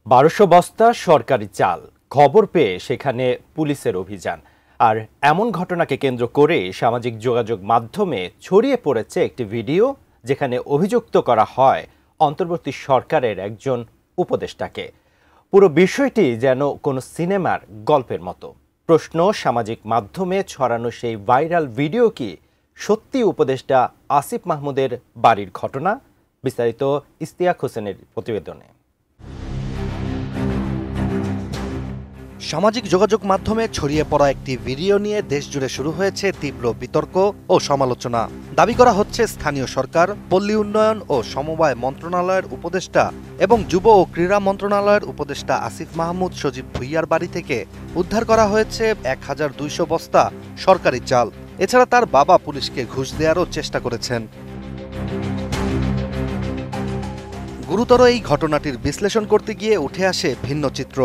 1200 বস্তা সরকারি চাল খবর পেয়ে সেখানে পুলিশের অভিযান। আর এমন ঘটনাকে কেন্দ্র করে সামাজিক যোগাযোগ মাধ্যমে ছড়িয়ে পড়েছে একটি ভিডিও, যেখানে অভিযুক্ত করা হয় অন্তর্বর্তী সরকারের একজন উপদেষ্টাকে। পুরো বিষয়টি যেন কোনো সিনেমার গল্পের মতো। প্রশ্ন, সামাজিক মাধ্যমে ছড়ানো সেই ভাইরাল ভিডিও কি সত্যি উপদেষ্টা আসিফ মাহমুদের বাড়ির ঘটনা? বিস্তারিত ইশতিয়াক হোসেনের প্রতিবেদনে। সামাজিক যোগাযোগ মাধ্যমে ছড়িয়ে পড়া একটি ভিডিও নিয়ে দেশজুড়ে শুরু হয়েছে তীব্র বিতর্ক ও সমালোচনা। দাবি করা হচ্ছে স্থানীয় সরকার, পল্লী উন্নয়ন ও সমবায় মন্ত্রণালয়ের উপদেষ্টা এবং যুব ও ক্রীড়া মন্ত্রণালয়ের উপদেষ্টা আসিফ মাহমুদ সজীব ভুইয়ার বাড়ি থেকে উদ্ধার করা হয়েছে 1200 বস্তা সরকারি চাল। এছাড়া তার বাবা পুলিশকে ঘুষ দেওয়ারও চেষ্টা করেছেন। গুরুতর এই ঘটনাটির বিশ্লেষণ করতে গিয়ে উঠে আসে ভিন্ন চিত্র।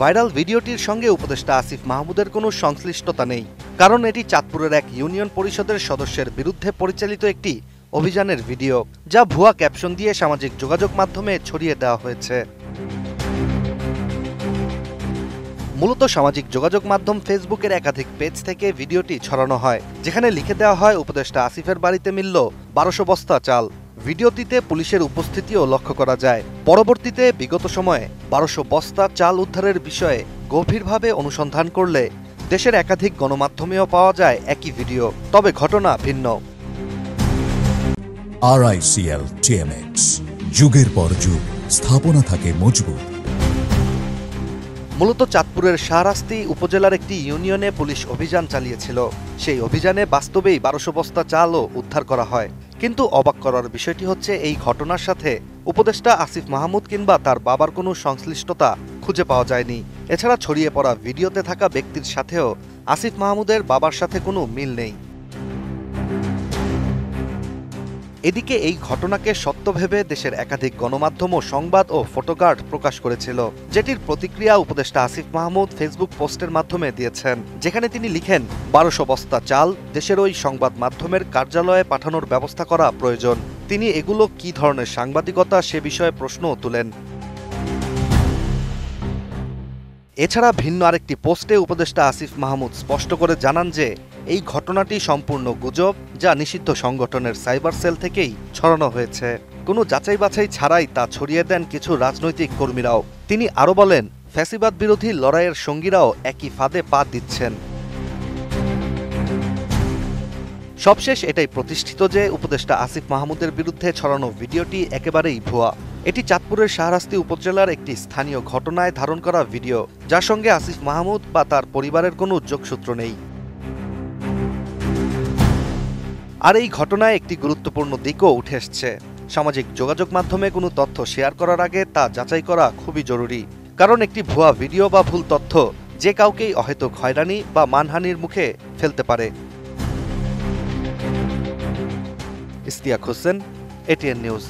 ভাইরাল ভিডিওটির সঙ্গে উপদেষ্টা আসিফ মাহমুদের কোনো সংশ্লিষ্টতা নেই, কারণ এটি চাঁদপুরের এক ইউনিয়ন পরিষদের সদস্যের বিরুদ্ধে পরিচালিত একটি অভিযানের ভিডিও, যা ভুয়া ক্যাপশন দিয়ে সামাজিক যোগাযোগ মাধ্যমে ছড়িয়ে দেওয়া হয়েছে। মূলত সামাজিক যোগাযোগ মাধ্যম ফেসবুকের একাধিক পেজ থেকে ভিডিওটি ছড়ানো হয়, যেখানে লিখে দেওয়া হয় উপদেষ্টা আসিফের বাড়িতে মিলল 1200 বস্তা চাল। ভিডিওটিতে পুলিশের উপস্থিতিও লক্ষ্য করা যায়। পরবর্তীতে বিগত সময়ে 1200 বস্তা চাল উদ্ধারের বিষয়ে গভীরভাবে অনুসন্ধান করলে দেশের একাধিক গণমাধ্যমেও পাওয়া যায় একই ভিডিও, তবে ঘটনা ভিন্ন। RICL TMX, যুগের পর যুগ স্থাপনা থাকে মজবুত। মূলত চাঁদপুরের শাহরাস্তি উপজেলার একটি ইউনিয়নে পুলিশ অভিযান চালিয়েছিল। সেই অভিযানে বাস্তবেই 1200 বস্তা চালও উদ্ধার করা হয়। কিন্তু অবাক করার বিষয়টি হচ্ছে, এই ঘটনার সাথে উপদেষ্টা আসিফ মাহমুদ কিংবা তার বাবার কোনো সংশ্লিষ্টতা খুঁজে পাওয়া যায়নি। এছাড়া ছড়িয়ে পড়া ভিডিওতে থাকা ব্যক্তির সাথেও আসিফ মাহমুদের বাবার সাথে কোনো মিল নেই। এদিকে এই ঘটনাকে সত্য ভেবে দেশের একাধিক গণমাধ্যম সংবাদ ও ফটোকার্ড প্রকাশ করেছিল, যেটির প্রতিক্রিয়া উপদেষ্টা আসিফ মাহমুদ ফেসবুক পোস্টের মাধ্যমে দিয়েছেন, যেখানে তিনি লিখেন, 1200 বস্তা চাল দেশের ওই সংবাদ মাধ্যমের কার্যালয়ে পাঠানোর ব্যবস্থা করা প্রয়োজন। তিনি এগুলো কী ধরনের সাংবাদিকতা সে বিষয়ে প্রশ্নও তুলেন। এছাড়া ভিন্ন আরেকটি পোস্টে উপদেষ্টা আসিফ মাহমুদ স্পষ্ট করে জানান যে এই ঘটনাটি সম্পূর্ণ গুজব, যা নিষিদ্ধ সংগঠনের সাইবার সেল থেকেই ছড়ানো হয়েছে। কোনো যাচাই বাছাই ছাড়াই তা ছড়িয়ে দেন কিছু রাজনৈতিক কর্মীরাও। তিনি আরও বলেন, ফ্যাসিবাদ বিরোধী লড়াইয়ের সঙ্গীরাও একই ফাঁদে পা দিচ্ছেন। সবশেষ এটাই প্রতিষ্ঠিত যে উপদেষ্টা আসিফ মাহমুদের বিরুদ্ধে ছড়ানো ভিডিওটি একেবারেই ভুয়া। এটি চাঁদপুরের শাহরাস্তি উপজেলার একটি স্থানীয় ঘটনায় ধারণ করা ভিডিও, যার সঙ্গে আসিফ মাহমুদ বা তার পরিবারের কোনো যোগসূত্র নেই। আর এই ঘটনায় একটি গুরুত্বপূর্ণ দিকও উঠে এসছে। সামাজিক যোগাযোগ মাধ্যমে কোনো তথ্য শেয়ার করার আগে তা যাচাই করা খুবই জরুরি, কারণ একটি ভুয়া ভিডিও বা ভুল তথ্য যে কাউকেই অহেতুক হয়রানি বা মানহানির মুখে ফেলতে পারে। Ishtiaq Hossain, ATN news.